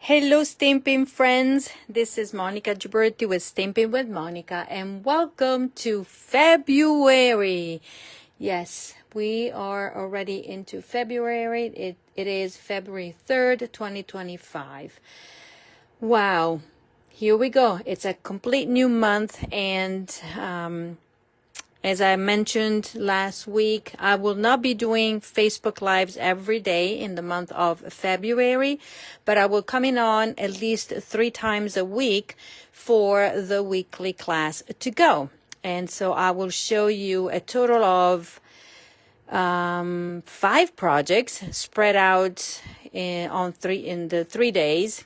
Hello, Stampin' friends. This is Monica Gibberti with Stampin' with Monica, and welcome to February. Yes, we are already into February. It is February 3rd, 2025. Wow, here we go. It's a complete new month, and as I mentioned last week, I will not be doing Facebook Lives every day in the month of February, but I will come in on at least 3 times a week for the weekly class to go. And so I will show you a total of 5 projects spread out in the 3 days.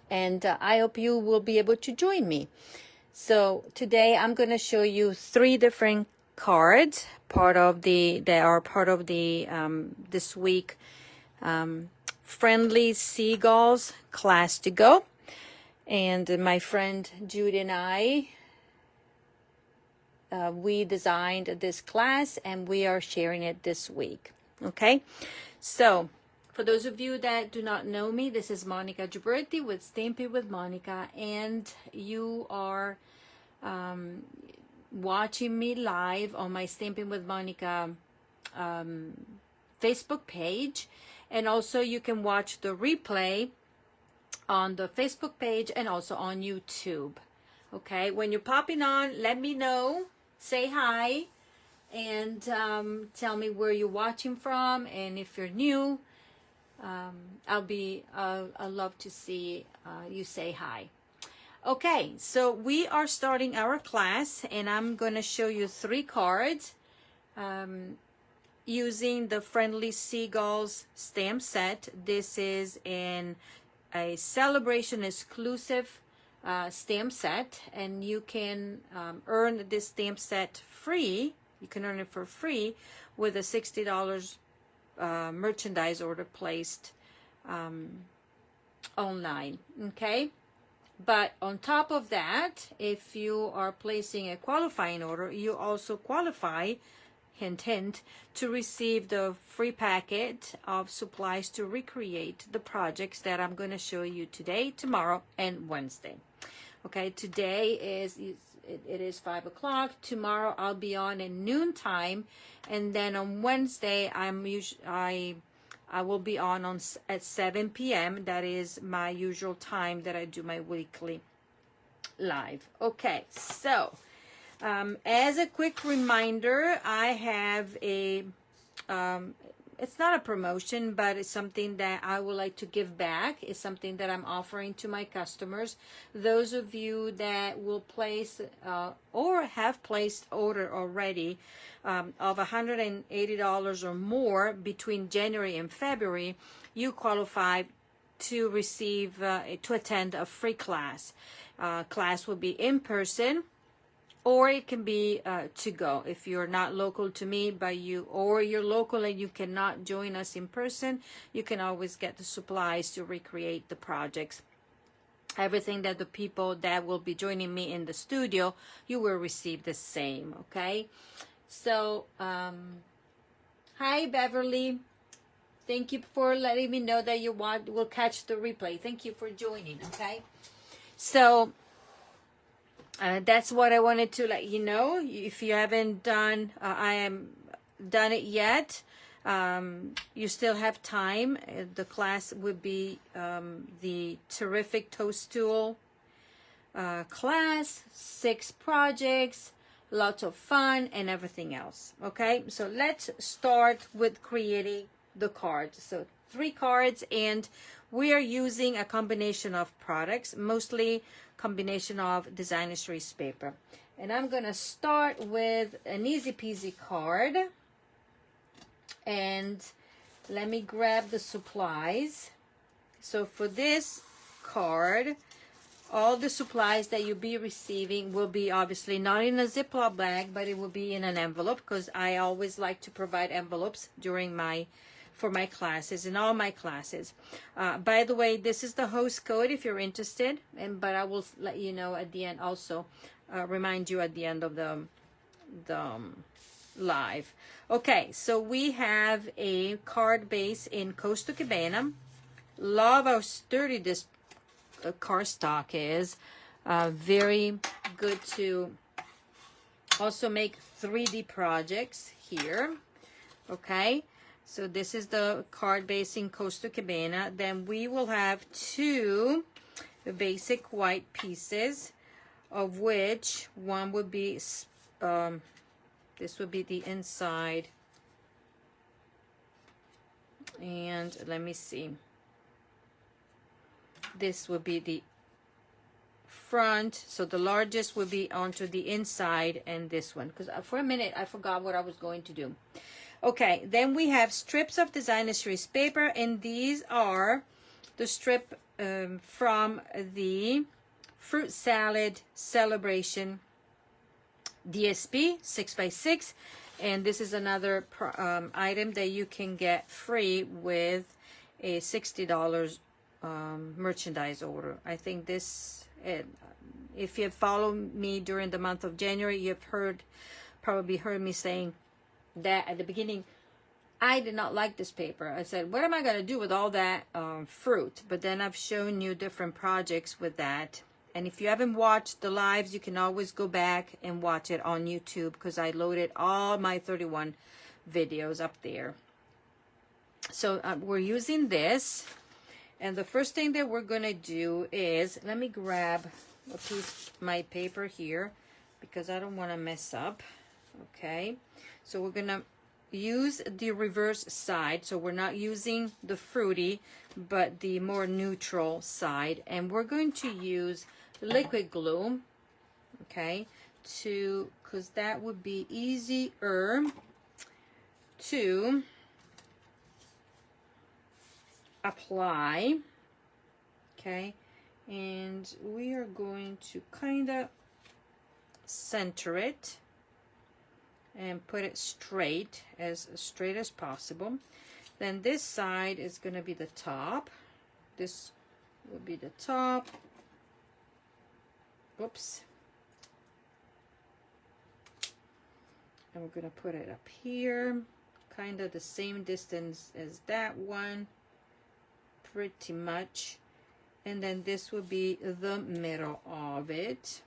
And I hope you will be able to join me. So today I'm going to show you 3 different cards, they are part of the this week Friendly Seagulls class to go. And my friend Judy and I, we designed this class and we are sharing it this week. Okay, so for those of you that do not know me, this is Monica Gibberti with Stampin' with Monica, and you are watching me live on my Stampin' with Monica Facebook page, and also you can watch the replay on the Facebook page and also on YouTube. Okay, when you're popping on, let me know, say hi, and tell me where you're watching from, and if you're new, I'll love to see you say hi. Okay, so we are starting our class, and I'm going to show you 3 cards using the Friendly Seagulls stamp set. This is in a Celebration Exclusive stamp set, and you can earn this stamp set free. You can earn it for free with a $60 merchandise order placed online. Okay, but on top of that, if you are placing a qualifying order, you also qualify, hint hint, to receive the free packet of supplies to recreate the projects that I'm going to show you today, tomorrow, and Wednesday. Okay, today it is 5 o'clock. Tomorrow I'll be on at noontime, and then on Wednesday I will be on at 7 p.m. That is my usual time that I do my weekly live. Okay, so as a quick reminder, I have a it's not a promotion, but it's something that I would like to give back. It's something that I'm offering to my customers. Those of you that will place or have placed order already of $180 or more between January and February, you qualify to receive to attend a free class. Class will be in person, or it can be to go. If you're not local to me, or you're local and you cannot join us in person, you can always get the supplies to recreate the projects. Everything that the people that will be joining me in the studio, you will receive the same. Okay, so hi Beverly, thank you for letting me know that you will catch the replay. Thank you for joining. Okay, so that's what I wanted to let you know. If you haven't done it yet, you still have time. The class would be the Terrific Toast Tool class, 6 projects, lots of fun, and everything else. Okay, so let's start with creating the cards. So 3 cards, and we are using a combination of products, mostly combination of designer series paper. And I'm gonna start with an easy peasy card, and let me grab the supplies. So for this card, all the supplies that you'll be receiving will be obviously not in a Ziploc bag, but it will be in an envelope, because I always like to provide envelopes for my classes, in all my classes. By the way, this is the host code if you're interested, but I will let you know at the end also, remind you at the end of the live. Okay, so we have a card base in Costa Cabana, love how sturdy this cardstock is. Very good to also make 3D projects here. Okay, so this is the card base in Costa Cabana. Then we will have 2 basic white pieces, of which one would be this would be the inside, and let me see, this would be the front. So the largest would be onto the inside, and this one, because for a minute I forgot what I was going to do. Okay, then we have strips of designer series paper, and these are the strip from the Fruit Salad Celebration DSP 6x6, and this is another item that you can get free with a $60 merchandise order. I think this, if you have followed me during the month of January, you've probably heard me saying that at the beginning I did not like this paper. I said, what am I going to do with all that fruit? But then I've shown you different projects with that. And if you haven't watched the lives, you can always go back and watch it on YouTube, because I loaded all my 31 videos up there. So we're using this. And the first thing that we're going to do is, let me grab a piece of my paper here, because I don't want to mess up. Okay, so we're going to use the reverse side. So we're not using the fruity, but the more neutral side. And we're going to use liquid glue, okay, because that would be easier to apply. Okay, and we are going to kind of center it and put it straight as possible. Then this side is going to be the top. This will be the top. Whoops. And we're going to put it up here, kind of the same distance as that one, pretty much. And then this will be the middle of it.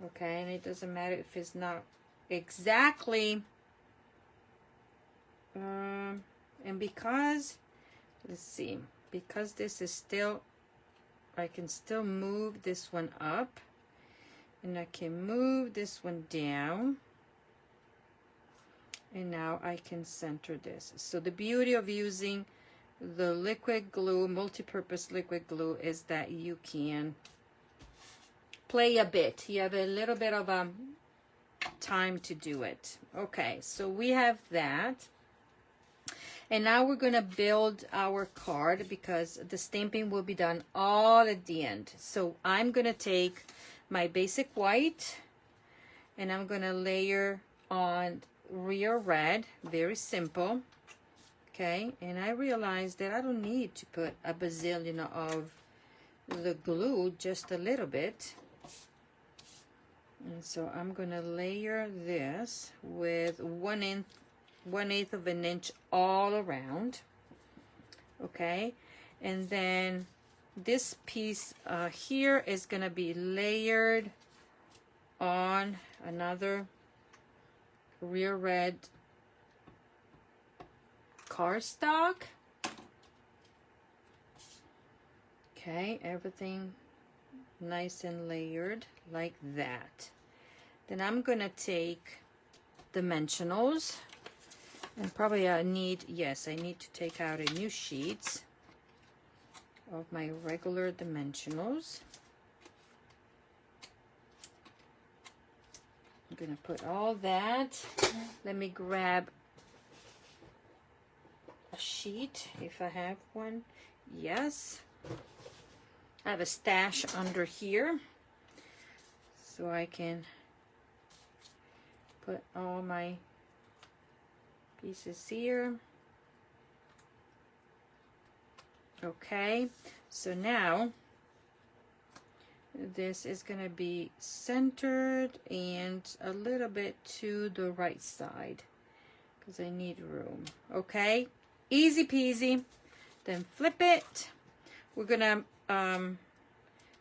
Okay, and it doesn't matter if it's not exactly, and because, let's see, because this is still, I can still move this one up, and I can move this one down, and now I can center this. So the beauty of using the liquid glue, multi-purpose liquid glue, is that you can play a bit. You have a little bit of time to do it. Okay, so we have that. And now we're going to build our card, because the stamping will be done all at the end. So I'm going to take my basic white, and I'm going to layer on real red. Very simple. Okay, and I realized that I don't need to put a bazillion of the glue, just a little bit. And so I'm going to layer this with 1/8 of an inch all around. Okay, and then this piece here is going to be layered on another real red cardstock. Okay, everything nice and layered like that. Then I'm going to take dimensionals, and probably I need to take out a new sheet of my regular dimensionals. I'm going to put all that. Let me grab a sheet if I have one. Yes. I have a stash under here, so I can put all my pieces here. Okay, so now this is going to be centered and a little bit to the right side, because I need room. Okay, Easy peasy. Then flip it. We're gonna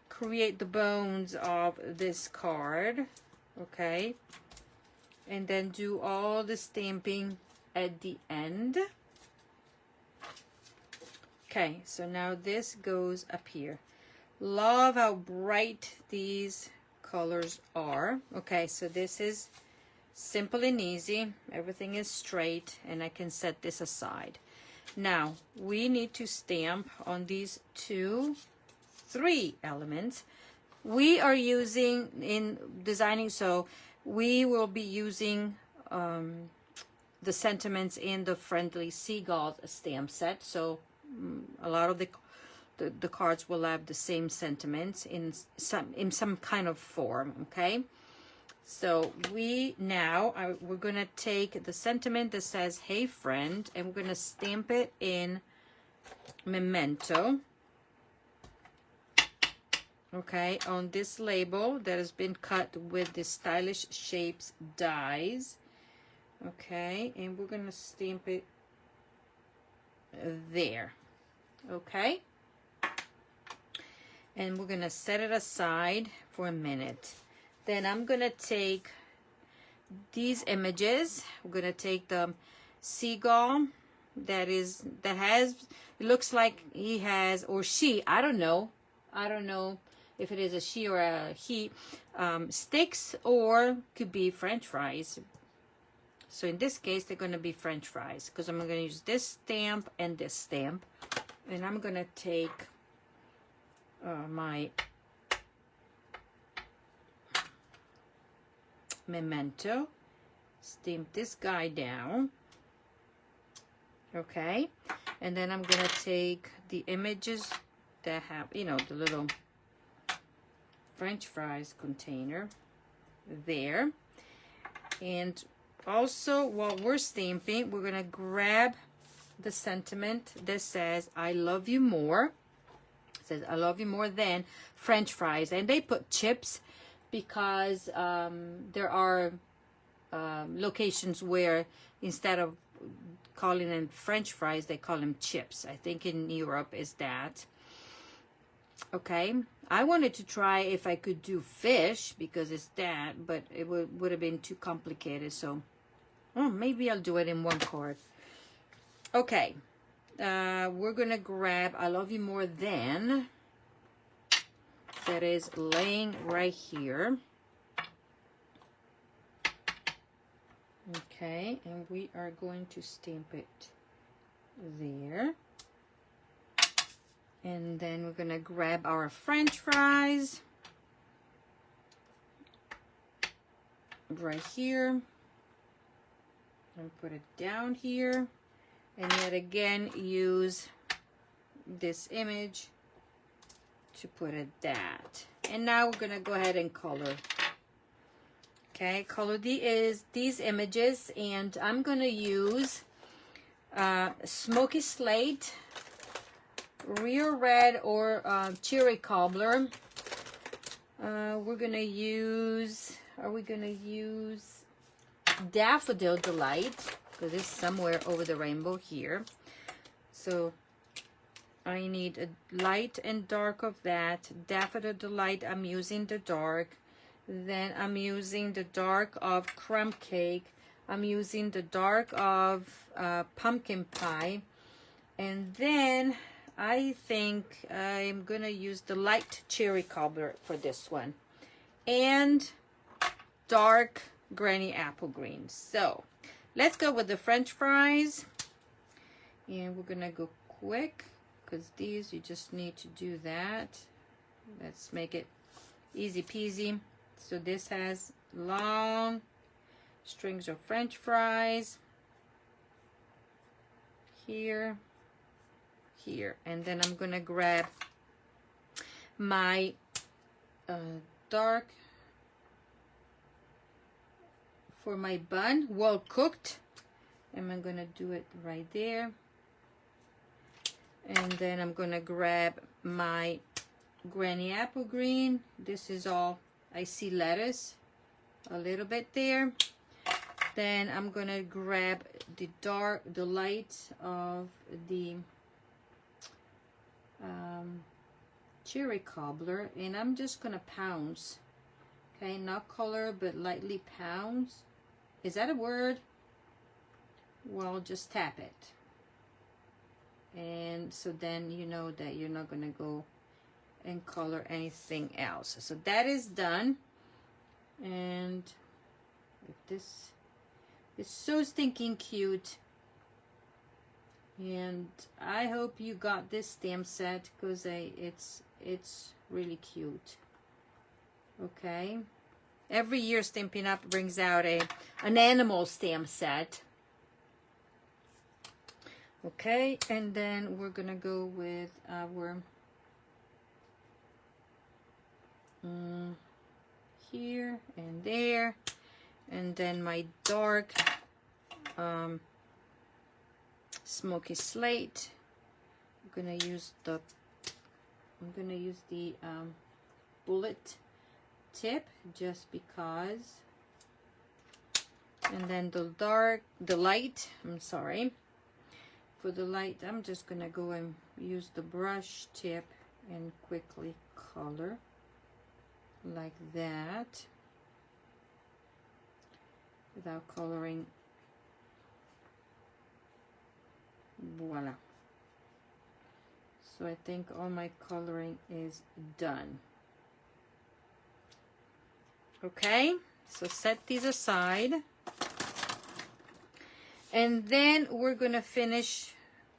create the bones of this card, okay? And then do all the stamping at the end. Okay, so now this goes up here. Love how bright these colors are. Okay, so this is simple and easy. Everything is straight, and I can set this aside. Now, we need to stamp on these 3 elements. We are using, in designing, so we will be using the sentiments in the Friendly Seagulls stamp set. So a lot of the cards will have the same sentiments in some kind of form, okay? So we're gonna take the sentiment that says "Hey friend" and we're gonna stamp it in Memento, okay, on this label that has been cut with the Stylish Shapes dies, okay, and we're gonna stamp it there, okay, and we're gonna set it aside for a minute. Then I'm gonna take these images. We're gonna take the seagull that has, it looks like he has, or she, I don't know if it is a she or a he, sticks, or could be French fries. So in this case, they're gonna be French fries, because I'm gonna use this stamp and this stamp. And I'm gonna take my Memento, stamp this guy down, okay, and then I'm gonna take the images that have, you know, the little French fries container there. And also, while we're stamping, we're gonna grab the sentiment that says "I love you more." It says "I love you more than French fries," and they put chips because there are locations where instead of calling them French fries, they call them chips. I think in Europe is that. Okay, I wanted to try if I could do fish because it's that, but it would have been too complicated. So, maybe I'll do it in one card. Okay, we're gonna grab "I love you more than." That is laying right here. Okay, and we are going to stamp it there. And then we're gonna grab our French fries right here and put it down here. And yet again, use this image to put it that. And now we're gonna go ahead and color. Okay, color these images, and I'm gonna use Smoky Slate, Real Red, or Cherry Cobbler. We're gonna use, are we gonna use Daffodil Delight? Because it's somewhere over the rainbow here. So I need a light and dark of that. Daffodil Delight, I'm using the dark. Then I'm using the dark of Crumb Cake. I'm using the dark of Pumpkin Pie. And then I think I'm gonna use the light Cherry Cobbler for this one. And dark Granny Apple Green. So let's go with the French fries. And we're gonna go quick, because these you just need to do that. Let's make it easy peasy. So this has long strings of French fries here, here, and then I'm gonna grab my dark for my bun, well cooked, and I'm gonna do it right there. And then I'm gonna grab my Granny Apple Green. This is all, I see lettuce a little bit there. Then I'm gonna grab the light of the cherry cobbler, and I'm just gonna pounce. Okay, not color, but lightly pounce. Is that a word? Well, just tap it. And so then you know that you're not gonna go and color anything else. So that is done. And if this is so stinking cute. And I hope you got this stamp set, because it's really cute. Okay, every year Stampin' Up brings out an animal stamp set. Okay, and then we're gonna go with our here and there, and then my dark smoky slate. I'm gonna use the bullet tip just because. And then the light, I'm sorry. For the light, I'm just gonna go and use the brush tip and quickly color like that without coloring. Voila. So I think all my coloring is done. Okay, so set these aside. And then we're gonna finish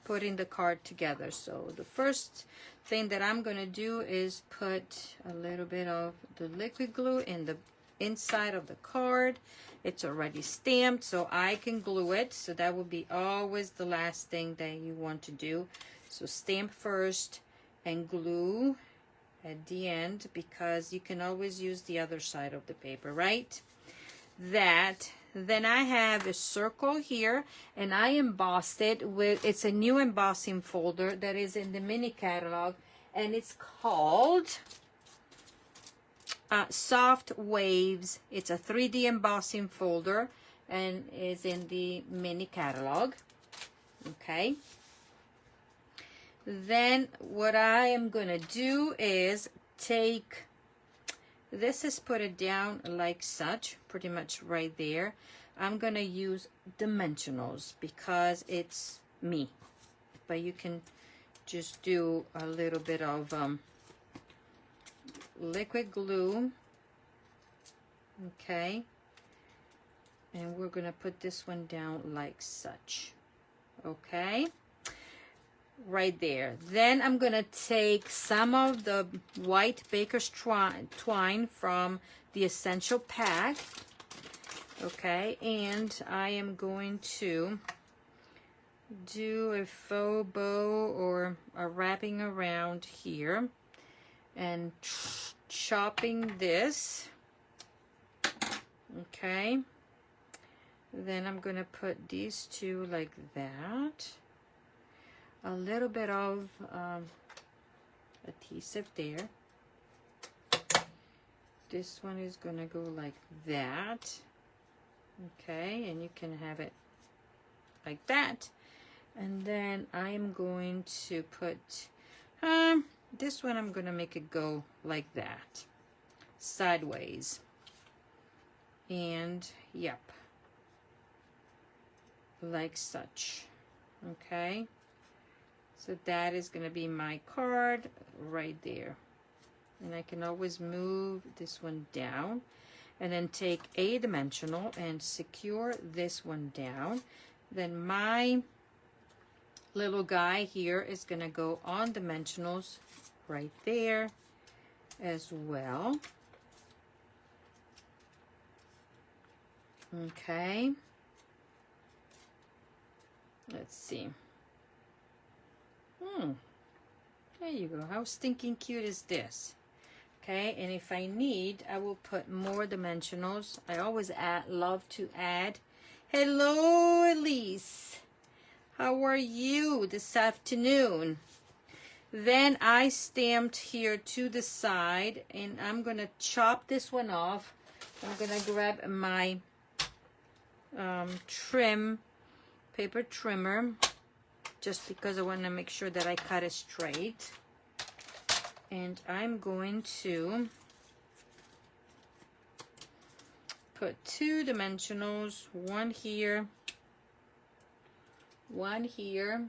putting the card together. So the first thing that I'm gonna do is put a little bit of the liquid glue in the inside of the card. It's already stamped, so I can glue it. So that will be always the last thing that you want to do. So stamp first and glue at the end, because you can always use the other side of the paper, right? Then I have a circle here, and I embossed it with, it's a new embossing folder that is in the mini catalog, and it's called Soft Waves. It's a 3D embossing folder, and is in the mini catalog. Okay. Then what I am gonna do is take this, is put it down like such, pretty much right there. I'm gonna use dimensionals because it's me, but you can just do a little bit of liquid glue. Okay, and we're gonna put this one down like such. Okay, right there. Then I'm gonna take some of the white baker's twine from the essential pack. Okay, and I am going to do a faux bow or a wrapping around here and chopping this. Okay, then I'm gonna put these two like that. A little bit of adhesive there. This one is gonna go like that. Okay, and you can have it like that. And then I'm going to put this one, I'm gonna make it go like that, sideways. And yep, like such. Okay, so that is gonna be my card right there. And I can always move this one down, and then take a dimensional and secure this one down. Then my little guy here is gonna go on dimensionals right there as well. Okay, let's see. There you go. How stinking cute is this? Okay, and if I need, I will put more dimensionals. I always love to add. Hello, Elise. How are you this afternoon? Then I stamped here to the side, and I'm going to chop this one off. I'm going to grab my paper trimmer, just because I want to make sure that I cut it straight. And I'm going to put 2 dimensionals, one here, one here,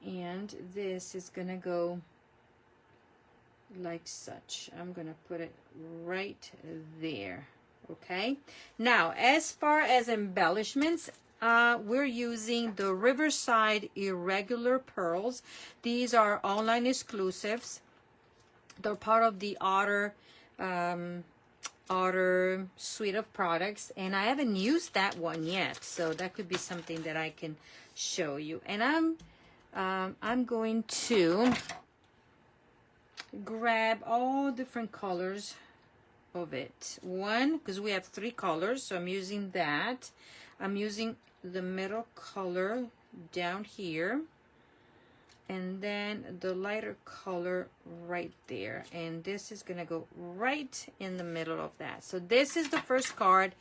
and this is gonna go like such. I'm gonna put it right there. Okay, now as far as embellishments, we're using the Riverside Irregular pearls. These are online exclusives. They're part of the Otter suite of products, and I haven't used that one yet, so that could be something that I can show you. And I'm going to grab all different colors of it. One, because we have 3 colors, so I'm using that. I'm using the middle color down here, and then the lighter color right there, and this is gonna go right in the middle of that. So this is the first card.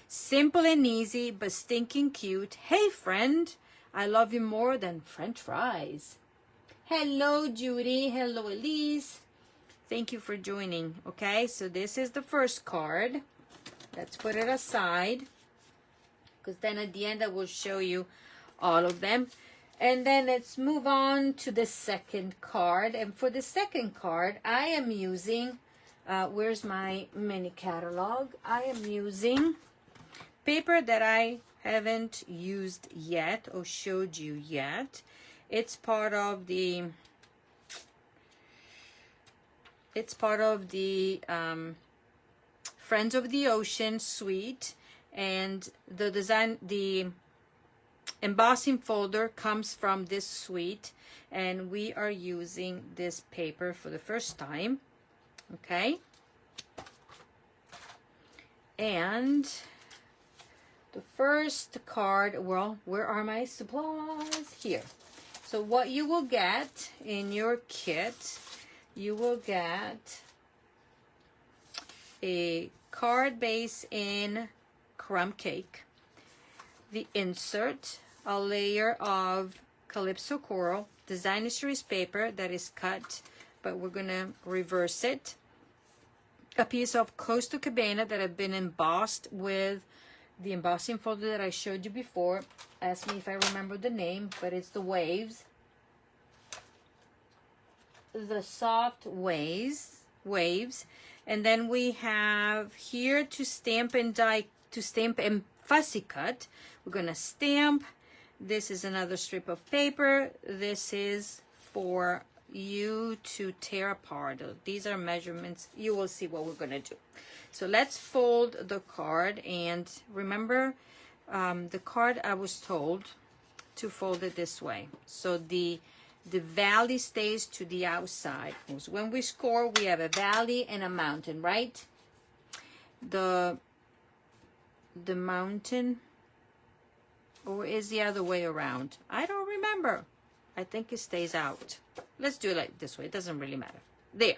Simple and easy, but stinking cute. Hey friend, I love you more than French fries. Hello Judy, hello Elise, thank you for joining. Okay, so this is the first card. Let's put it aside, because then at the end I will show you all of them. And then let's move on to the second card. And for the second card, I am using, where's my mini catalog? I am using paper that I haven't used yet or showed you yet. It's part of the Friends of the Ocean suite, and the embossing folder comes from this suite, and we are using this paper for the first time. Okay, and the first card, well, where are my supplies? Here. So what you will get in your kit, you will get a card base in crumb cake, the insert, a layer of Calypso Coral, designer series paper that is cut, but we're gonna reverse it, a piece of Costa Cabana that have been embossed with the embossing folder that I showed you before. Ask me if I remember the name, but it's the Waves, the soft waves. And then we have here to stamp and die, to stamp and fussy cut. We're gonna stamp. This is another strip of paper. This is for you to tear apart. These are measurements. You will see what we're gonna do. So let's fold the card, and remember the card, I was told to fold it this way, so the valley stays to the outside. So when we score, we have a valley and a mountain, right? The mountain, or is the other way around? I don't remember. I think it stays out. Let's do it like this way. It doesn't really matter. There.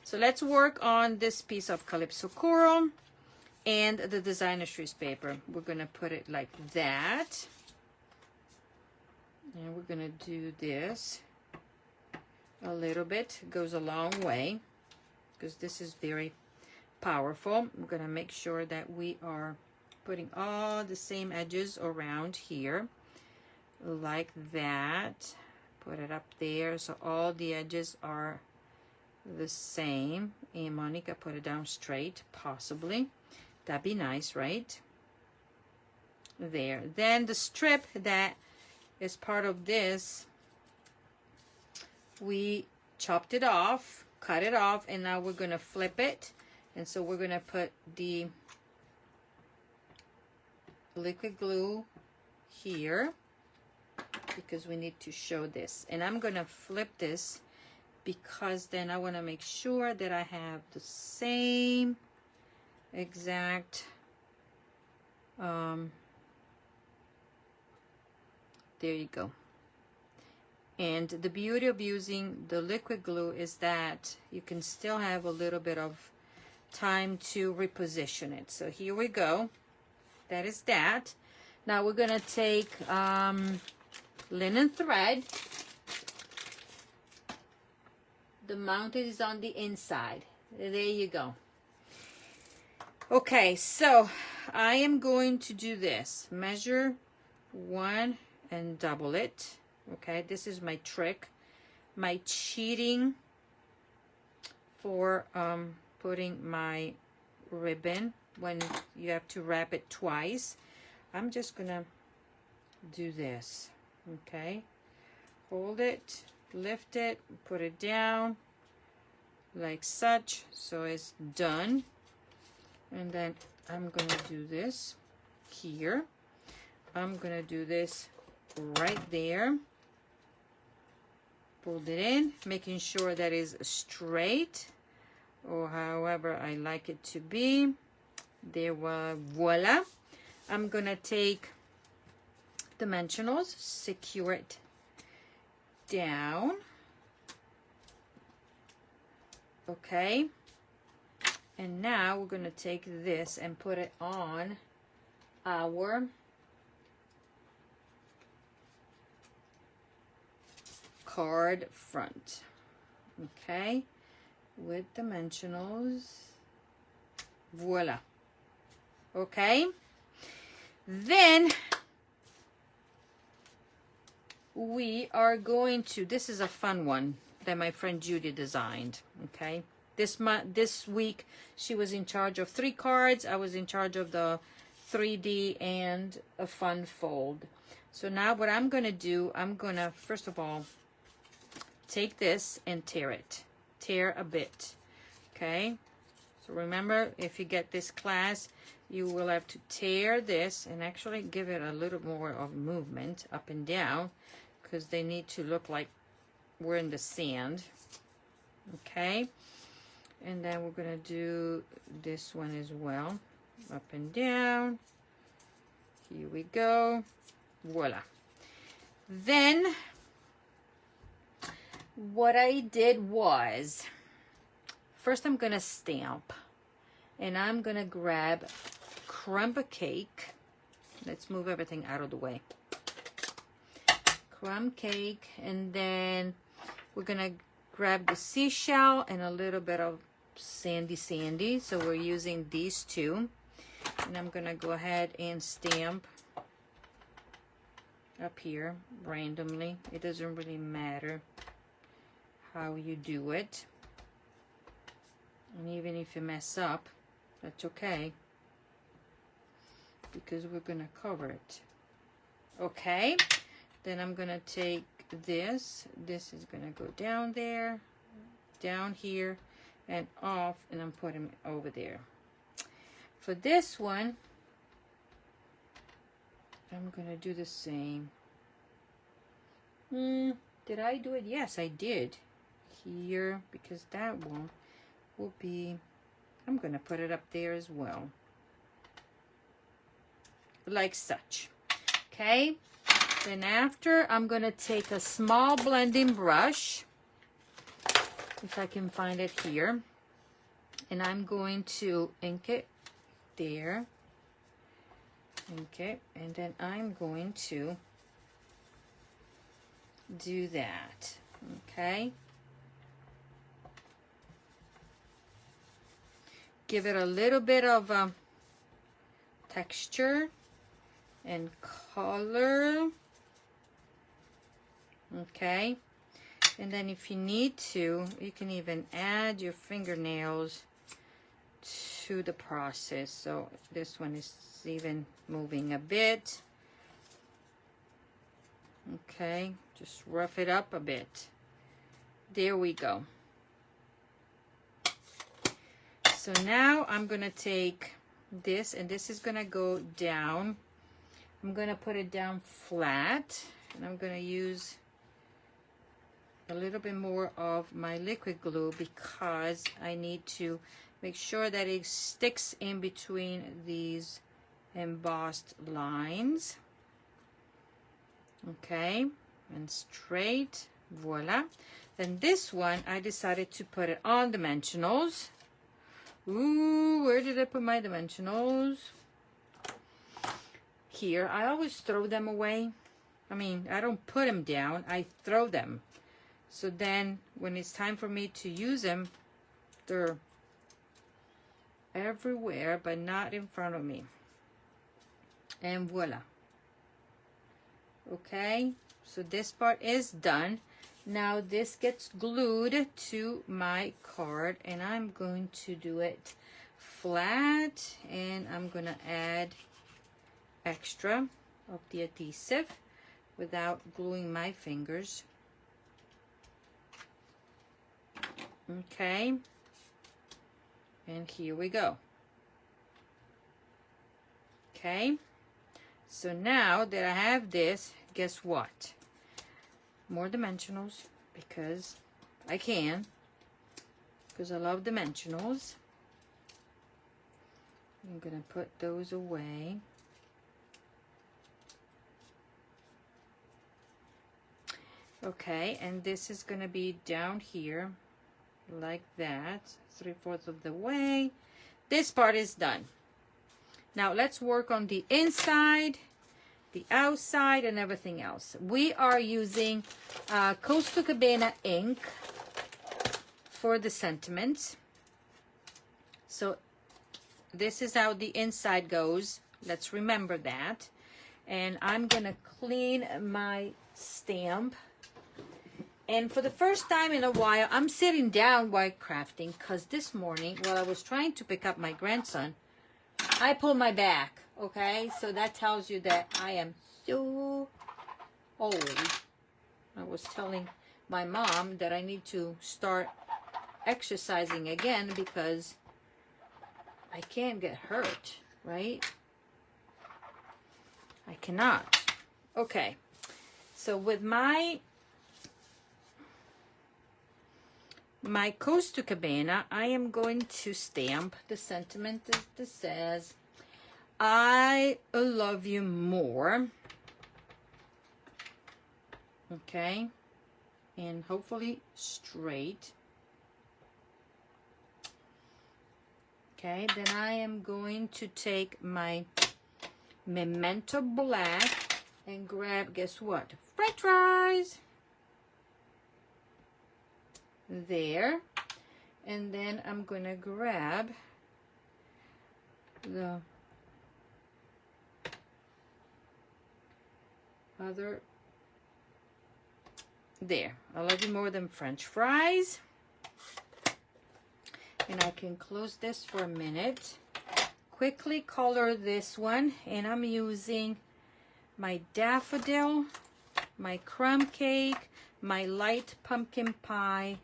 So let's work on this piece of Calypso Coral and the designer series paper. We're gonna put it like that. And we're gonna do this a little bit. It goes a long way because this is very powerful. I'm gonna make sure that we are putting all the same edges around here like that. Put it up there so all the edges are the same. And Monica, put it down straight, possibly. That'd be nice, right? There. Then the strip that is part of this, we chopped it off, cut it off, and now we're gonna flip it. And so we're gonna put the liquid glue here because we need to show this. And I'm gonna flip this because then I want to make sure that I have the same exact there you go. And the beauty of using the liquid glue is that you can still have a little bit of time to reposition it. So here we go. that is that. Now we're gonna take linen thread. The mounted is on the inside. There you go. Okay, so I am going to do this. Measure 1 and double it. Okay, this is my trick. My cheating for putting my ribbon when you have to wrap it twice. I'm just gonna do this. Okay, hold it, lift it, put it down like such, so it's done. And then I'm gonna do this here. I'm gonna do this right there. Pulled it in, making sure that is straight, or however I like it to be. There, voila. I'm gonna take dimensionals, secure it down. Okay, and now we're gonna take this and put it on our card front. Okay, with dimensionals, voila. Okay, then we are going to, this is a fun one that my friend Judy designed. Okay, this week she was in charge of 3 cards. I was in charge of the 3D and a fun fold. So now what I'm gonna do, I'm gonna first of all take this and tear a bit. Okay, so remember, if you get this class, you will have to tear this and actually give it a little more of movement up and down, because they need to look like we're in the sand. Okay, and then we're gonna do this one as well, up and down. Here we go, voila. Then what I did was, first I'm gonna stamp, and I'm gonna grab crumb cake. Let's move everything out of the way. Crumb cake, and then we're gonna grab the seashell and a little bit of sandy. So we're using these two, and I'm gonna go ahead and stamp up here randomly. It doesn't really matter how you do it, and even if you mess up, that's okay, because we're gonna cover it. Okay, then I'm gonna take this is gonna go down there, down here, and off, and I'm putting it over there. For this one, I'm gonna do the same. Did I do it? Yes, I did. Here, because that one will be, I'm gonna put it up there as well, like such. Okay, then after, I'm gonna take a small blending brush, if I can find it here, and I'm going to ink it there. Okay, and then I'm going to do that. Okay, give it a little bit of texture and color. Okay, and then if you need to, you can even add your fingernails to the process. So this one is even moving a bit. Okay, just rough it up a bit. There we go. So now I'm gonna take this, and this is gonna go down. I'm gonna put it down flat, and I'm gonna use a little bit more of my liquid glue, because I need to make sure that it sticks in between these embossed lines. Okay, and straight, voila. Then this one, I decided to put it on dimensionals. Ooh, where did I put my dimensionals? here, I always throw them away. I mean, I don't put them down, I throw them. So then when it's time for me to use them, they're everywhere, but not in front of me. And voila. Okay, so this part is done. Now this gets glued to my card, and I'm going to do it flat, and I'm gonna add extra of the adhesive without gluing my fingers. Okay, and here we go. Okay, so now that I have this, guess what? More dimensionals, because I can, because I love dimensionals. I'm gonna put those away. Okay, and this is gonna be down here like that, 3/4 of the way. This part is done. Now let's work on the inside, the outside, and everything else. We are using Costa Cabana ink for the sentiments. So this is how the inside goes. Let's remember that. And I'm gonna clean my stamp. And for the first time in a while, I'm sitting down while crafting, because this morning, while I was trying to pick up my grandson, I pulled my back, okay? So that tells you that I am so old. I was telling my mom that I need to start exercising again because I can't get hurt, right? I cannot. Okay, so with my Costa Cabana, I am going to stamp the sentiment that says, I love you more. Okay, and hopefully straight. Okay, then I am going to take my Memento Black and grab, guess what? French fries. There. And then I'm going to grab the other. There. I love you more than French fries. And I can close this for a minute. Quickly color this one, and I'm using my daffodil, my crumb cake, my light pumpkin pie,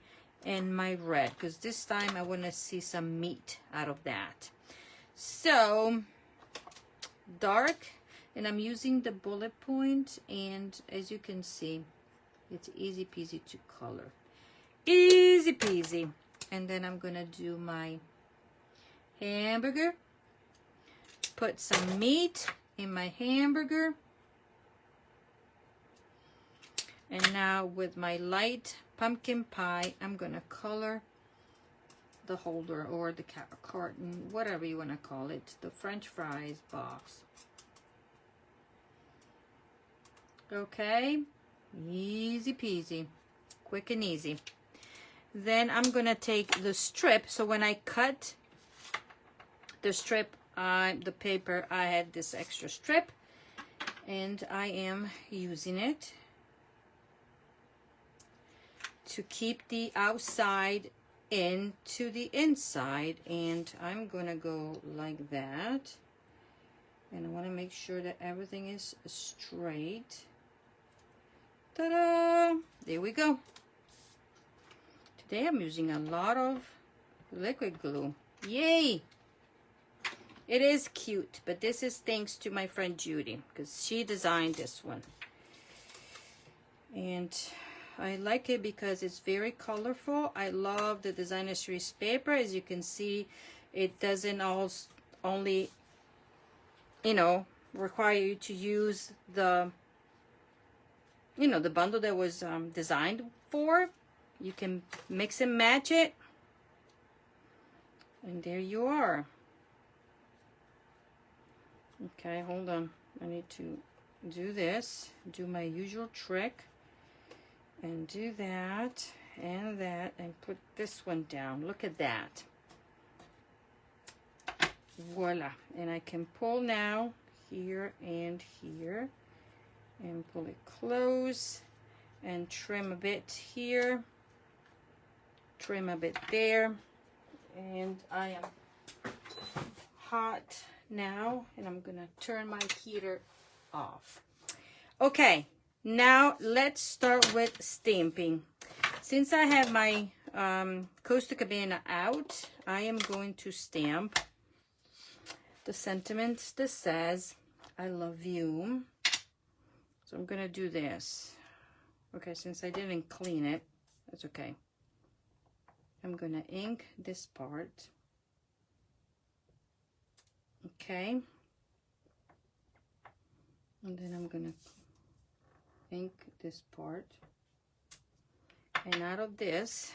and my red, because this time I want to see some meat out of that. So dark, and I'm using the bullet point, and as you can see, it's easy peasy to color. Easy peasy. And then I'm gonna do my hamburger. Put some meat in my hamburger. And now with my light pumpkin pie, I'm gonna color the holder or the carton, whatever you wanna call it, the French fries box. Okay, easy peasy, quick and easy. Then I'm gonna take the strip. So when I cut the strip, the paper, I had this extra strip, and I am using it to keep the outside into the inside, and I'm gonna go like that, and I want to make sure that everything is straight. Ta-da! There we go. Today I'm using a lot of liquid glue. Yay! It is cute, but this is thanks to my friend Judy, because she designed this one. And I like it because it's very colorful. I love the designer series paper. As you can see, it doesn't only, you know, require you to use the, you know, the bundle that was designed for. You can mix and match it, and there you are. Okay, hold on. I need to do this, do my usual trick, and do that, and put this one down. Look at that. Voila. And I can pull now here and here, and pull it close, and trim a bit here, trim a bit there, and I am hot now, and I'm gonna turn my heater off. Okay, now let's start with stamping. Since I have my Costa Cabana out, I am going to stamp the sentiment that says I love you. So I'm gonna do this. Okay, since I didn't clean it, that's okay. I'm gonna ink this part. Okay. And then I'm gonna ink this part. And out of this,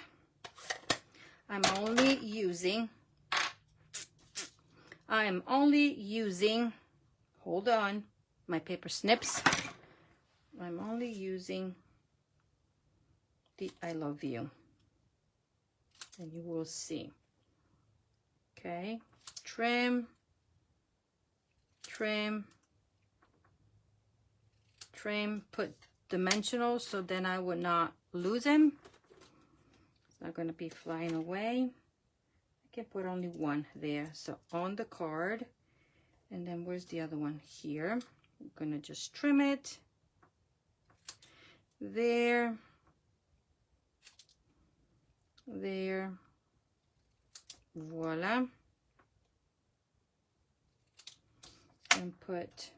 I am only using, hold on, my paper snips. I'm only using the I love you. And you will see. Okay, trim, trim, trim, put dimensional so then I would not lose them. It's not going to be flying away. I can put only one there. So on the card, and then where's the other one? Here. I'm going to just trim it. There. There. Voila. And put,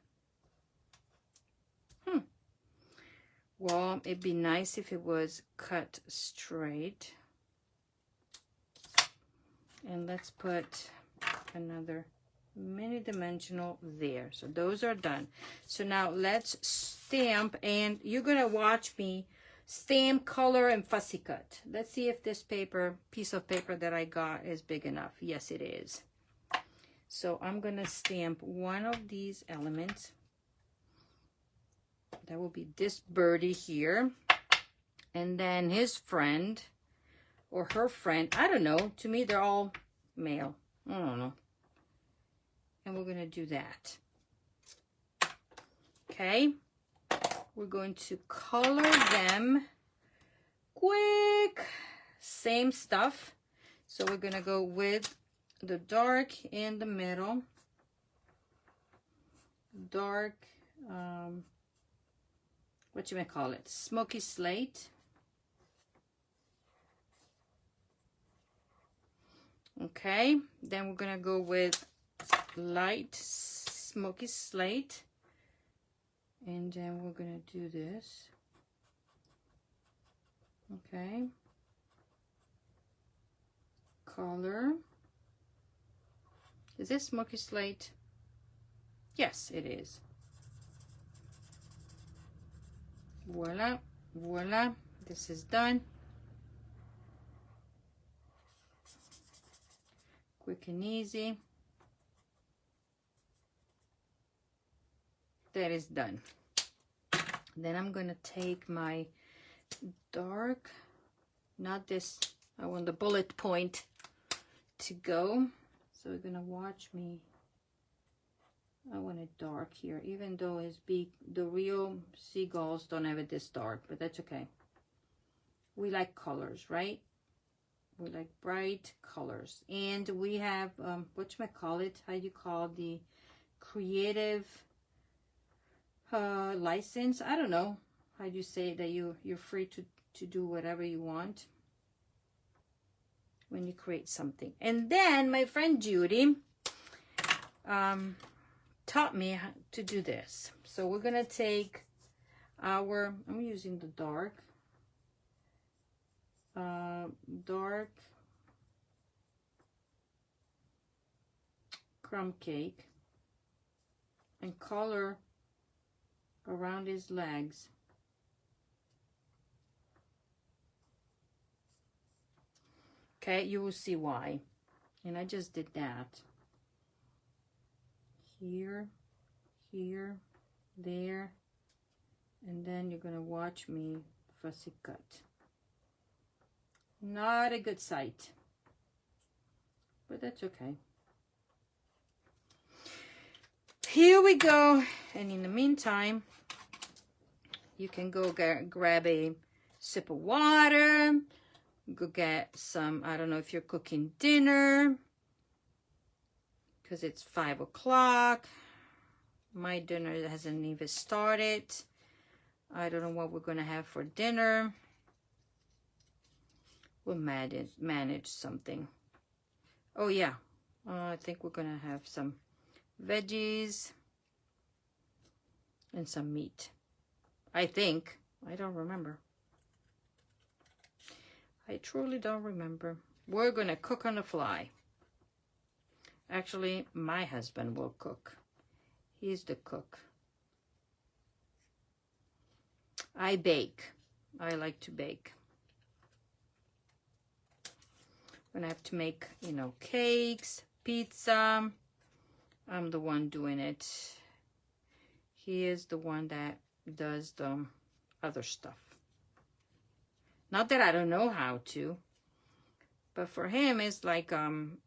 well, it'd be nice if it was cut straight. And let's put another mini dimensional there. So those are done. So now let's stamp, and you're gonna watch me stamp, color, and fussy cut. Let's see if this piece of paper that I got is big enough. Yes, it is. So I'm gonna stamp one of these elements. That will be this birdie here, and then his friend or her friend. I don't know. To me, they're all male. I don't know. And we're gonna do that. Okay. We're going to color them quick. Same stuff. So we're gonna go with the dark in the middle. Dark, what you may call it, smoky slate. Okay, then we're gonna go with light smoky slate, and then we're gonna do this. Okay, color. Is this smoky slate? Yes, it is. Voila, voila, this is done. Quick and easy. That is done. Then I'm gonna take my dark, not this, I want the bullet point to go. So we're gonna watch me. I want it dark here, even though it's big. The real seagulls don't have it this dark, but that's okay. We like colors, right? We like bright colors. And we have, whatchamacallit, how you call the creative license? I don't know how you say that you're free to do whatever you want when you create something. And then my friend Judy taught me how to do this. So we're gonna take our, I'm using the dark crumb cake and color around his legs. Okay, you will see why. And I just did that. Here, here, there, and then you're gonna watch me fussy cut. Not a good sight, but that's okay. Here we go. And in the meantime, you can go grab a sip of water, go get some, I don't know if you're cooking dinner, because it's 5 o'clock. My dinner hasn't even started. I don't know what we're gonna have for dinner. We'll manage something. Oh yeah, I think we're gonna have some veggies and some meat. I think. I don't remember. I truly don't remember. We're gonna cook on the fly. Actually, my husband will cook. He's the cook. I bake. I like to bake. When I have to make, you know, cakes, pizza, I'm the one doing it. He is the one that does the other stuff. Not that I don't know how to, but for him it's like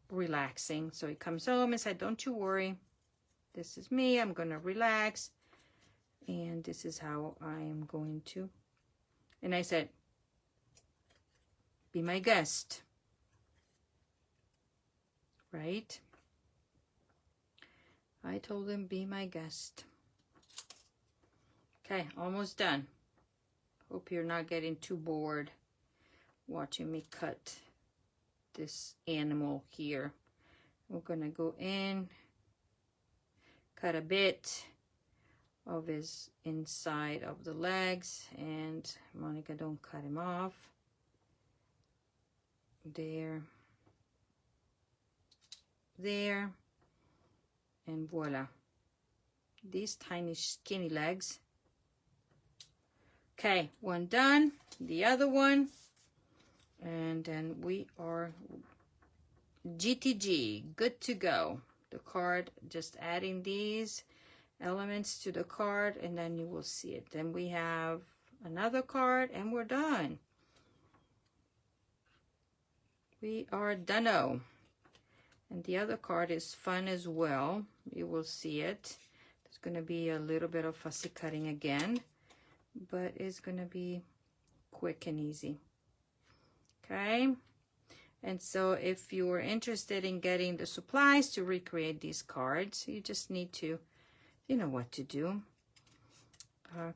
relaxing. So he comes home and said, don't you worry, this is me, I'm gonna relax, and this is how I am going to. And I said, be my guest, right? I told him, be my guest. Okay, almost done. Hope you're not getting too bored watching me cut this animal here. We're gonna go in, cut a bit of his inside of the legs, and Monica, don't cut him off. There, there, and voila. These tiny skinny legs. Okay, one done, the other one, and then we are GTG, good to go. The card, just adding these elements to the card, and then you will see it. Then we have another card, and we're done. We are done-o. And the other card is fun as well. You will see it. There's going to be a little bit of fussy cutting again, but it's gonna be quick and easy. Okay, and so if you are interested in getting the supplies to recreate these cards, you just need to, you know what to do.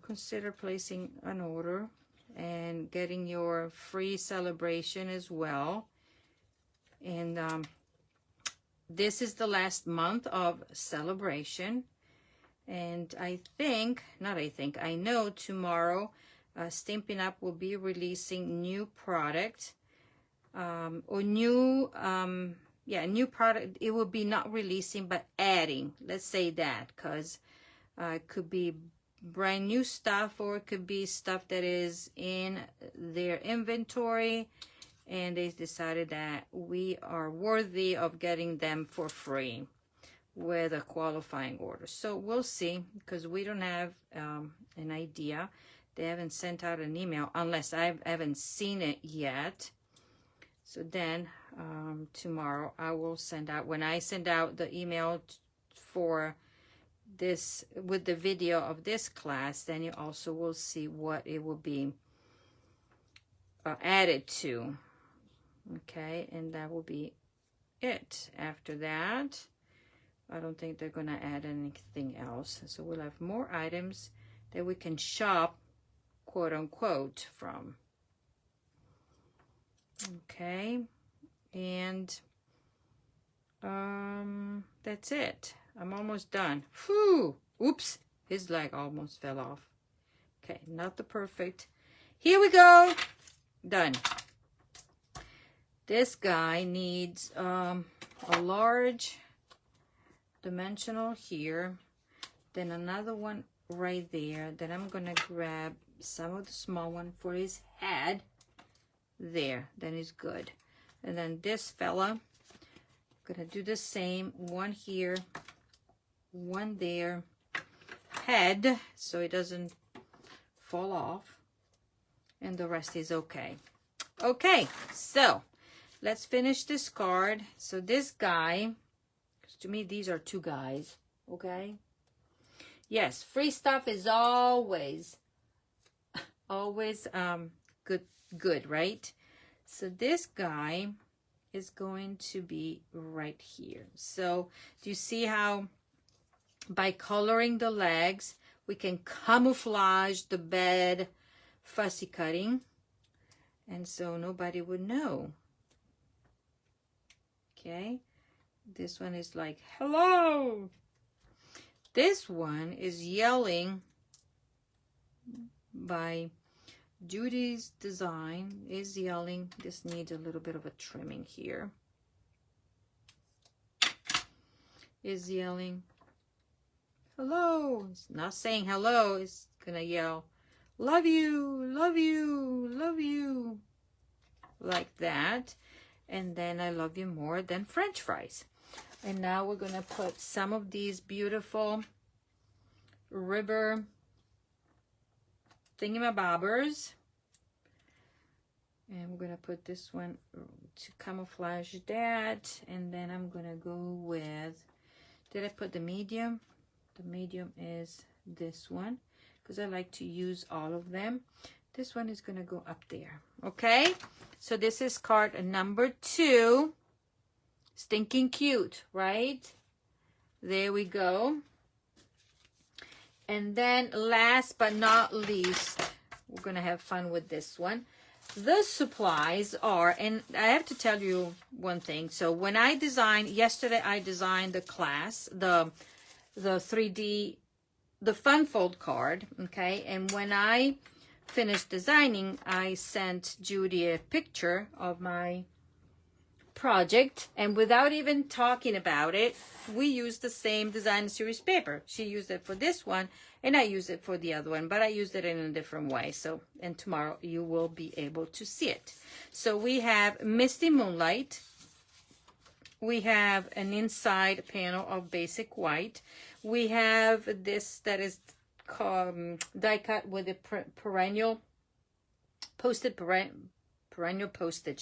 Consider placing an order and getting your free celebration as well. And this is the last month of celebration. And I know tomorrow Stampin'Up will be releasing new product, new product. It will be not releasing, but adding, let's say that, because it could be brand new stuff, or it could be stuff that is in their inventory and they decided that we are worthy of getting them for free with a qualifying order. So we'll see, because we don't have an idea. They haven't sent out an email unless I haven't seen it yet. So then tomorrow I will send out, when I send out the email for this with the video of this class, then you also will see what it will be added to. Okay, and that will be it. After that, I don't think they're going to add anything else. So we'll have more items that we can shop, quote unquote, from. Okay, and that's it. I'm almost done. Whew! Oops, his leg almost fell off. Okay, not the perfect. Here we go. Done. This guy needs a large dimensional here, then another one right there. Then I'm gonna grab some of the small one for his head. There, then he's good. And then this fella, gonna do the same. One here, one there, head so it doesn't fall off, and the rest is okay. Okay, so let's finish this card. So this guy, to me these are two guys, okay? Yes, free stuff is always good, right? So this guy is going to be right here. So do you see how by coloring the legs we can camouflage the bed fussy cutting, and so nobody would know. Okay, this one is like hello. This one is yelling by Judy's design, is yelling. This needs a little bit of a trimming here. Is yelling hello. It's not saying hello, it's gonna yell love you, love you, love you, like that. And then I love you more than French fries. And now we're gonna put some of these beautiful river thingamabobbers, and we're gonna put this one to camouflage that. And then I'm gonna go with, did I put the medium? The medium is this one, because I like to use all of them. This one is gonna go up there. Okay, so this is card number 2. Stinking cute, right? There we go. And then last but not least, we're gonna have fun with this one. The supplies are, and I have to tell you one thing. So when I designed, yesterday I designed the class, the 3D, the fun fold card, okay? And when I finished designing, I sent Judy a picture of my project, and without even talking about it, we used the same design series paper. She used it for this one, and I used it for the other one, but I used it in a different way. So, and tomorrow you will be able to see it. So we have Misty Moonlight. We have an inside panel of basic white. We have this that is die cut with a perennial postage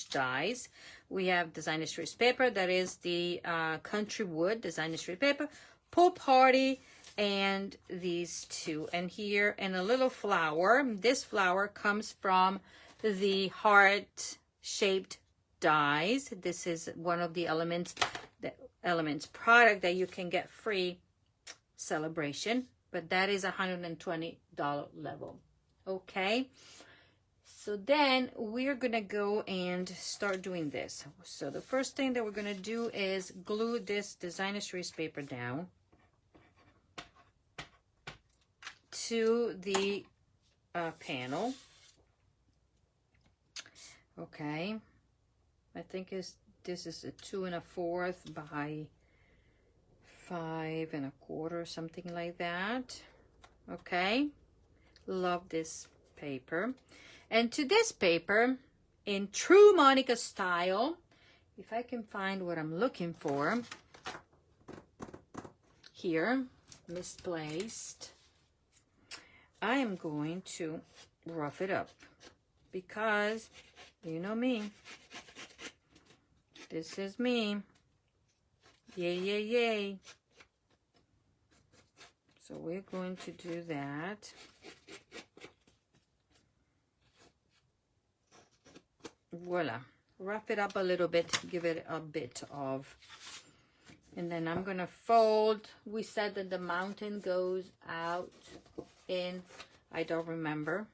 dies. We have designer series paper, that is the country wood designer series paper, Pool Party, and these two. And here, and a little flower. This flower comes from the heart-shaped dies. This is one of the elements product that you can get free celebration, but that is $120 level. Okay. So then we're gonna go and start doing this. So the first thing that we're gonna do is glue this designer series paper down to the panel. Okay, I think this is a 2 1/4 by 5 1/4, something like that. Okay, love this paper. And to this paper, in true Monica style, if I can find what I'm looking for, here, misplaced, I am going to rough it up, because you know me, this is me, yay, yay, yay. So we're going to do that. Voila, rough it up a little bit, give it a bit of, and then I'm gonna fold. We said that the mountain goes out in, I don't remember,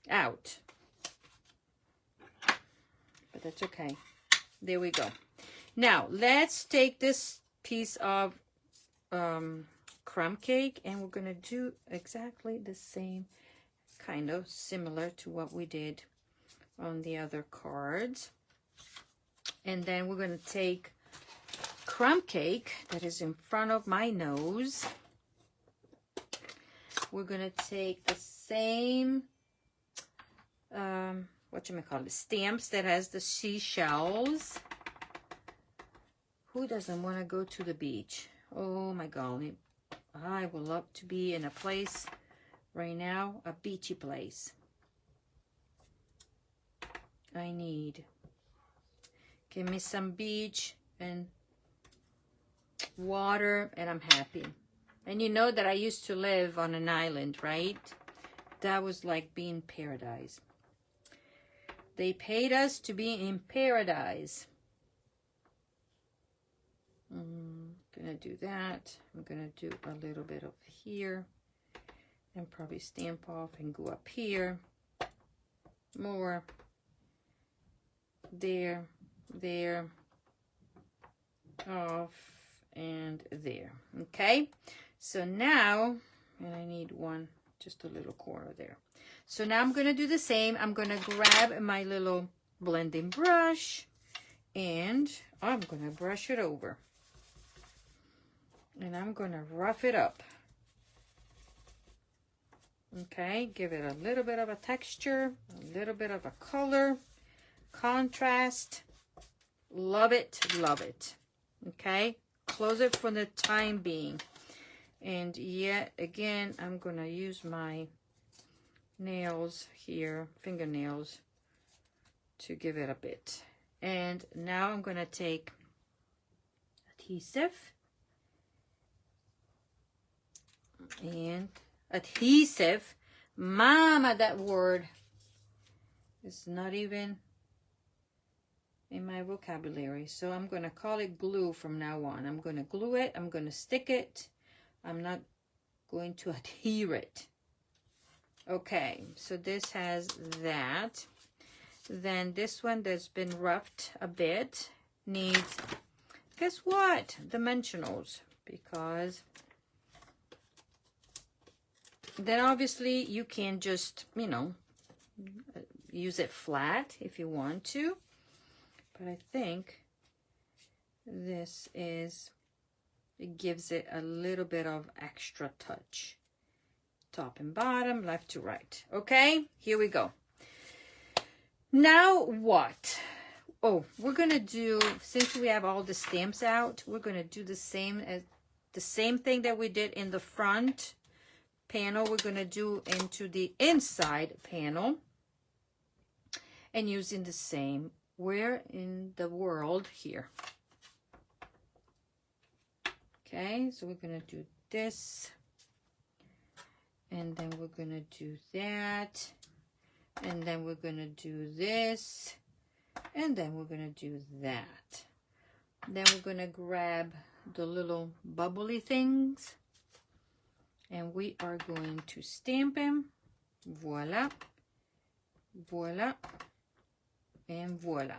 out, but that's okay. There we go. Now let's take this piece of crumb cake, and we're gonna do exactly the same, kind of similar to what we did on the other cards. And then we're going to take crumb cake that is in front of my nose. We're going to take the same stamps that has the seashells. Who doesn't want to go to the beach? Oh my golly, I would love to be in a place right now, a beachy place. I need, give me some beach and water and I'm happy. And you know that I used to live on an island, right? That was like being paradise. They paid us to be in paradise. I'm gonna do that. I'm gonna do a little bit of here and probably stamp off and go up here. More. There, there, off, and there. Okay, so now, and I need one, just a little corner there. So now I'm going to do the same. I'm going to grab my little blending brush and I'm going to brush it over. And I'm going to rough it up. Okay, give it a little bit of a texture, a little bit of a color. Contrast, love it, love it. Okay, close it for the time being. And yet again, I'm gonna use my nails here, fingernails, to give it a bit. And now I'm gonna take adhesive and adhesive. Mama, that word is not even in my vocabulary. So I'm going to call it glue from now on. I'm going to glue it. I'm going to stick it. I'm not going to adhere it. Okay, so this has that. Then this one that's been roughed a bit needs, guess what? Dimensionals. Because then obviously you can just, you know, use it flat if you want to. But I think this is, it gives it a little bit of extra touch. Top and bottom, left to right. Okay, here we go. Now what? Oh, we're gonna do, since we have all the stamps out, we're gonna do the same thing that we did in the front panel. We're gonna do into the inside panel and using the same. Where in the world here? Okay, so we're gonna do this, and then we're gonna do that, and then we're gonna do this, and then we're gonna do that. Then we're gonna grab the little bubbly things, and we are going to stamp them. Voila, voila. And voila.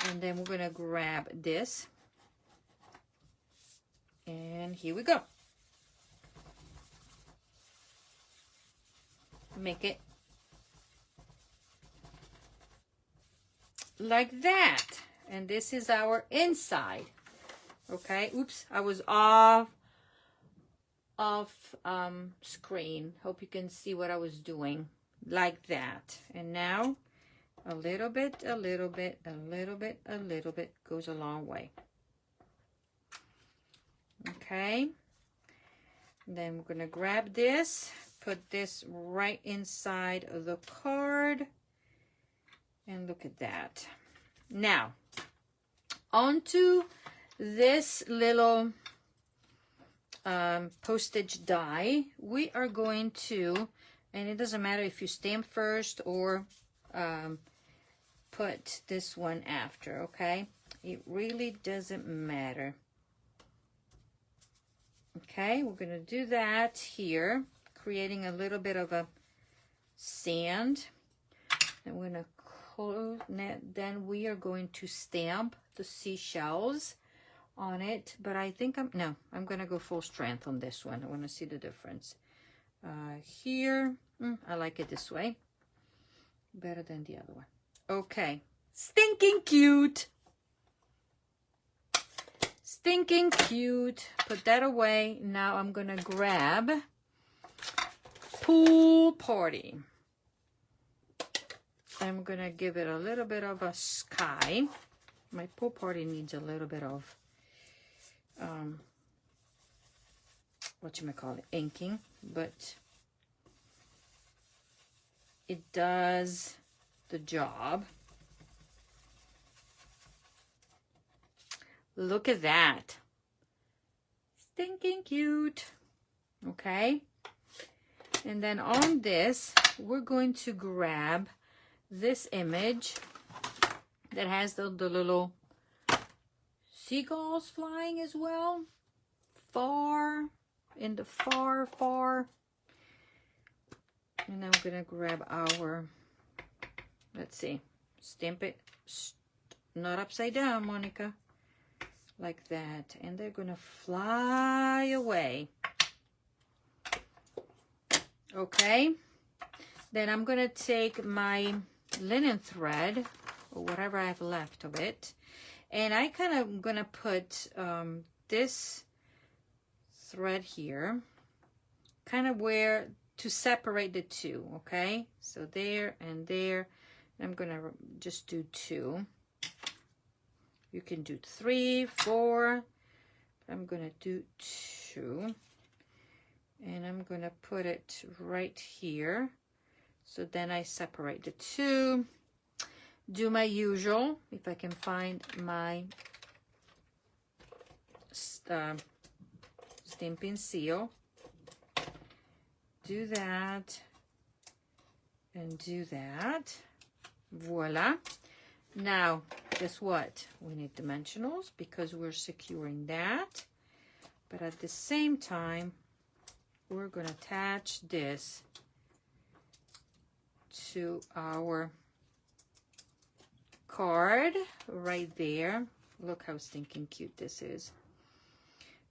And then we're gonna grab this, and here we go. Make it like that, and this is our inside. Okay, oops, I was off screen. Hope you can see what I was doing, like that. And now a little bit, a little bit, a little bit, a little bit goes a long way. Okay. Then we're going to grab this, put this right inside of the card. And look at that. Now, onto this little postage die, we are going to, and it doesn't matter if you stamp first or put this one after, okay? It really doesn't matter. Okay, we're going to do that here, creating a little bit of a sand. And we're going to close, then we are going to stamp the seashells on it. But I think I'm going to go full strength on this one. I want to see the difference. Here, I like it this way. Better than the other one. Okay, stinking cute. Stinking cute. Put that away. Now I'm gonna grab Pool Party. I'm gonna give it a little bit of a sky. My Pool Party needs a little bit of whatchamacallit, inking, but it does the job. Look at that. Stinking cute. Okay. And then on this, we're going to grab this image that has the little seagulls flying as well. Far, in the far. And I'm going to grab our, let's see, stamp it, not upside down, Monica. Like that. And they're going to fly away. Okay. Then I'm going to take my linen thread, or whatever I have left of it, and I kind of going to put this thread here, kind of where to separate the two, okay? So there and there. I'm going to just do 2. You can do 3, 4. I'm going to do 2. And I'm going to put it right here. So then I separate the 2. Do my usual, if I can find my stamping seal. Do that. And do that. Voila. Now, guess what? We need dimensionals because we're securing that. But at the same time, we're going to attach this to our card right there. Look how stinking cute this is.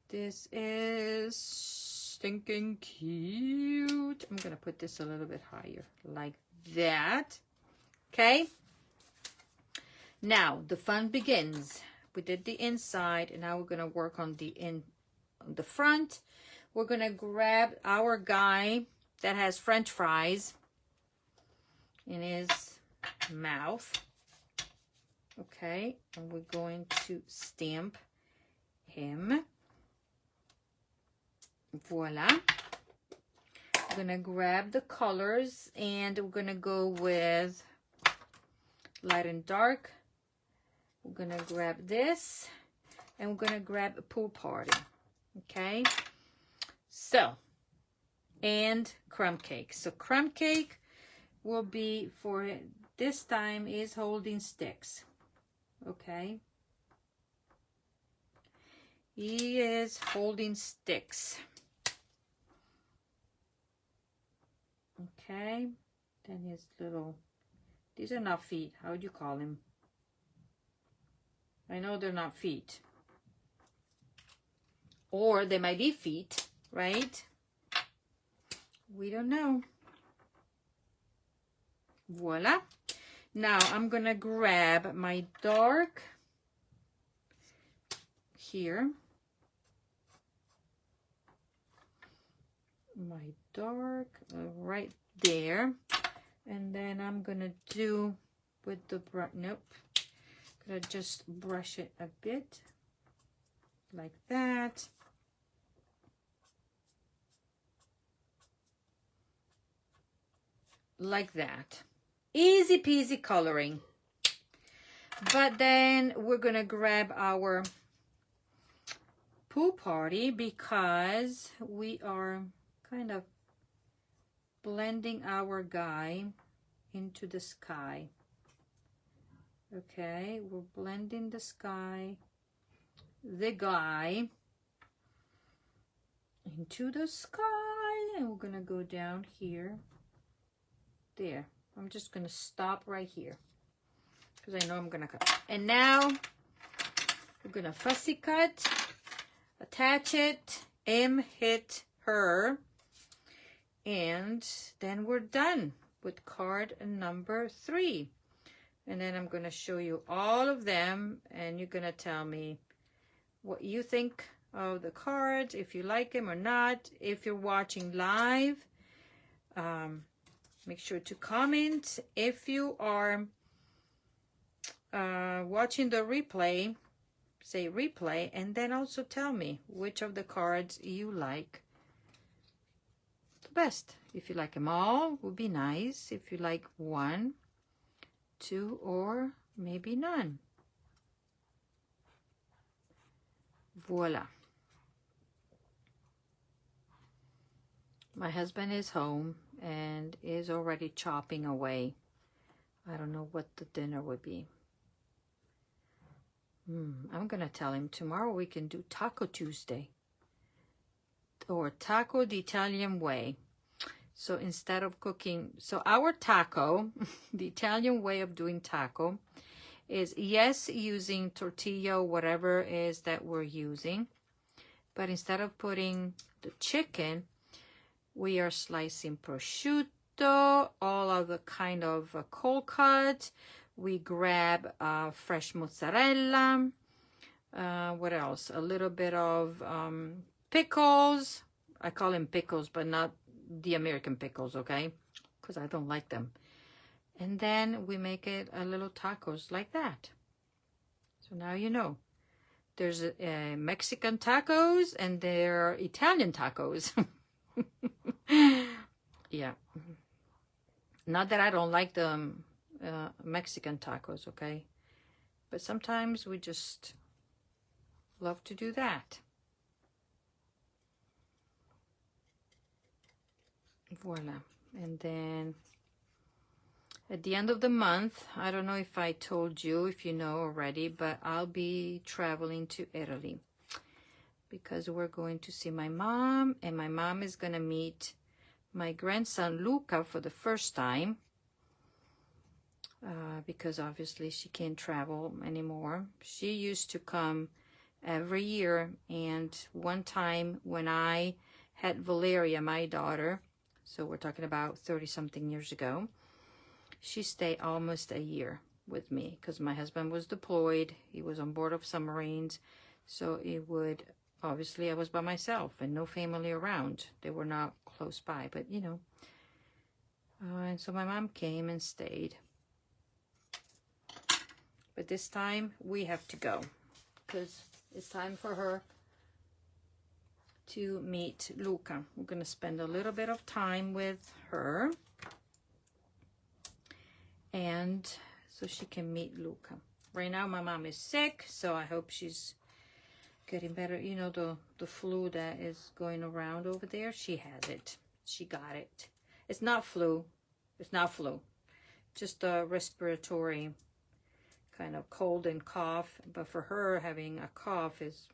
This is stinking cute. I'm going to put this a little bit higher, like that. Okay? Now, the fun begins. We did the inside, and now we're going to work on the front. We're going to grab our guy that has French fries in his mouth. Okay, and we're going to stamp him. Voila. We're going to grab the colors, and we're going to go with light and dark. We're going to grab this, and we're going to grab a pool party. Okay. So, and crumb cake. So crumb cake will be, for this time, is holding sticks. Okay. He is holding sticks. Okay. Then his little, these are not feet. How would you call him? I know they're not feet. Or they might be feet, right? We don't know. Voila. Now I'm going to grab my dark here. My dark right there. And then I'm going to do with the brush, nope. Gonna just brush it a bit like that. Like that. Easy peasy coloring. But then we're gonna grab our pool party because we are kind of blending our guy into the sky. Okay, we're blending the sky, the guy into the sky, and we're gonna go down here. There. I'm just gonna stop right here because I know I'm gonna cut. And now we're gonna fussy cut, attach it, hit her, and then we're done with card number 3. And then I'm going to show you all of them, and you're going to tell me what you think of the cards, if you like them or not. If you're watching live, make sure to comment. If you are watching the replay, say replay, and then also tell me which of the cards you like the best. If you like them all, would be nice. If you like 1, 2, or maybe none. Voila. My husband is home and is already chopping away. I don't know what the dinner would be. I'm gonna tell him tomorrow we can do Taco Tuesday, or taco the Italian way. So instead of cooking, so our taco, the Italian way of doing taco is, yes, using tortilla, whatever it is that we're using, but instead of putting the chicken, we are slicing prosciutto, all of the kind of cold cut. We grab fresh mozzarella. What else? A little bit of pickles. I call them pickles, but not the American pickles, okay? Because I don't like them. And then we make it a little tacos like that. So now you know. There's Mexican tacos and there are Italian tacos. Yeah. Not that I don't like the Mexican tacos, okay? But sometimes we just love to do that. Voila. And then at the end of the month, I don't know if I told you, if you know already, but I'll be traveling to Italy because we're going to see my mom, and my mom is going to meet my grandson Luca for the first time because obviously she can't travel anymore. She used to come every year, and one time when I had Valeria, my daughter, so we're talking about 30-something years ago, she stayed almost a year with me because my husband was deployed. He was on board of submarines, so it would, obviously I was by myself and no family around. They were not close by, but you know. And so my mom came and stayed. But this time we have to go because it's time for her to meet Luca. We're going to spend a little bit of time with her, and so she can meet Luca. Right now my mom is sick, so I hope she's getting better. You know, the flu that is going around over there, she has it. She got it. It's not flu. It's not flu. Just a respiratory kind of cold and cough. But for her, having a cough is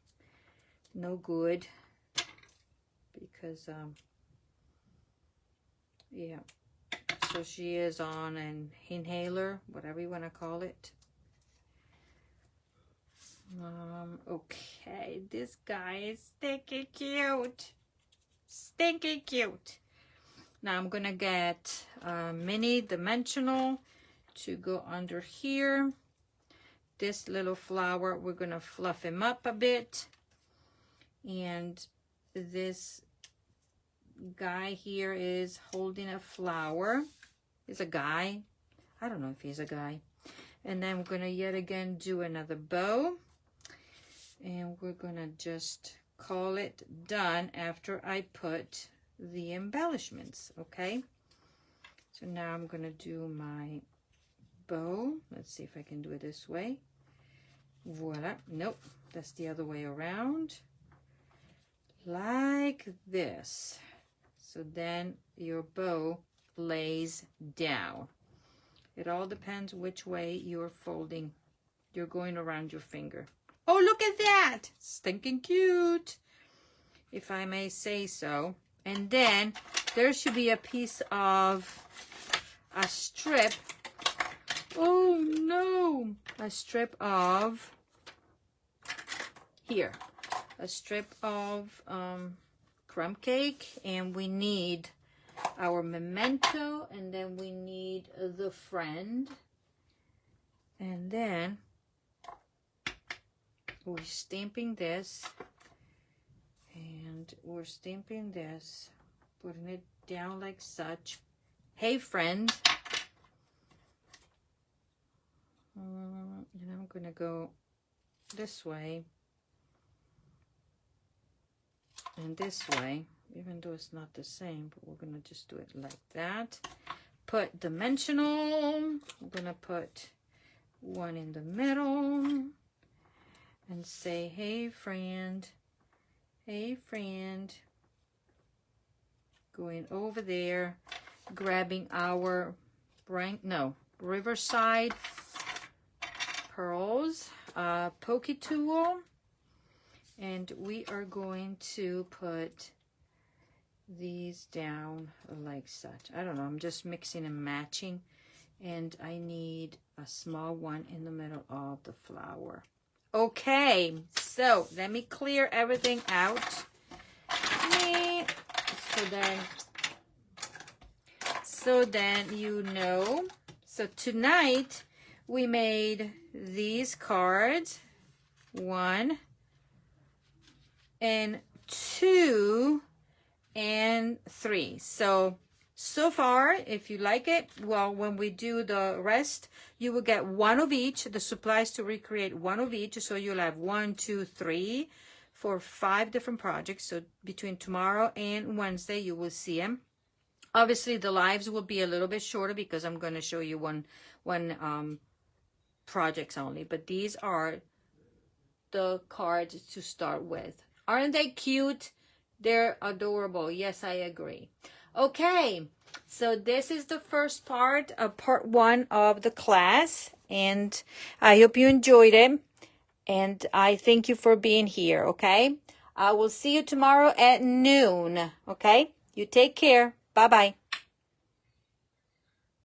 no good because, yeah. So she is on an inhaler, whatever you want to call it. Okay, this guy is stinky cute. Stinky cute. Now I'm gonna get a mini dimensional to go under here. This little flower, we're gonna fluff him up a bit. And this guy here is holding a flower. He's a guy. I don't know if he's a guy. And then we're gonna yet again do another bow. And we're gonna just call it done after I put the embellishments, okay? So now I'm gonna do my bow. Let's see if I can do it this way. Voila. Nope, that's the other way around. Like this. So then your bow lays down. It all depends which way you're folding. You're going around your finger. Oh, look at that! Stinking cute, if I may say so. And then there should be a piece of a strip. Oh no! A strip of, here, a strip of crumb cake, and we need our memento, and then we need the friend, and then we're stamping this, and we're stamping this, putting it down like such. Hey friend. And I'm gonna go this way and this way. even though it's not the same, but we're gonna just do it like that. Put dimensional. I'm gonna put one in the middle and say, hey friend, going over there, grabbing our Riverside pearls, pokey tool, and we are going to put these down like such. I don't know, I'm just mixing and matching, and I need a small one in the middle of the flower. Okay, so let me clear everything out. So then you know. So tonight we made these cards, 1 and 2 and 3. So far, if you like it, well, when we do the rest, you will get one of each, the supplies to recreate one of each. So you'll have 1, 2, 3 for 5 different projects. So between tomorrow and Wednesday, you will see them. Obviously, the lives will be a little bit shorter because I'm going to show you one projects only. But these are the cards to start with. Aren't they cute? They're adorable. Yes, I agree. Okay, so this is the first part of part 1 of the class, and I hope you enjoyed it, and I thank you for being here, okay? I will see you tomorrow at noon, okay? You take care. Bye-bye.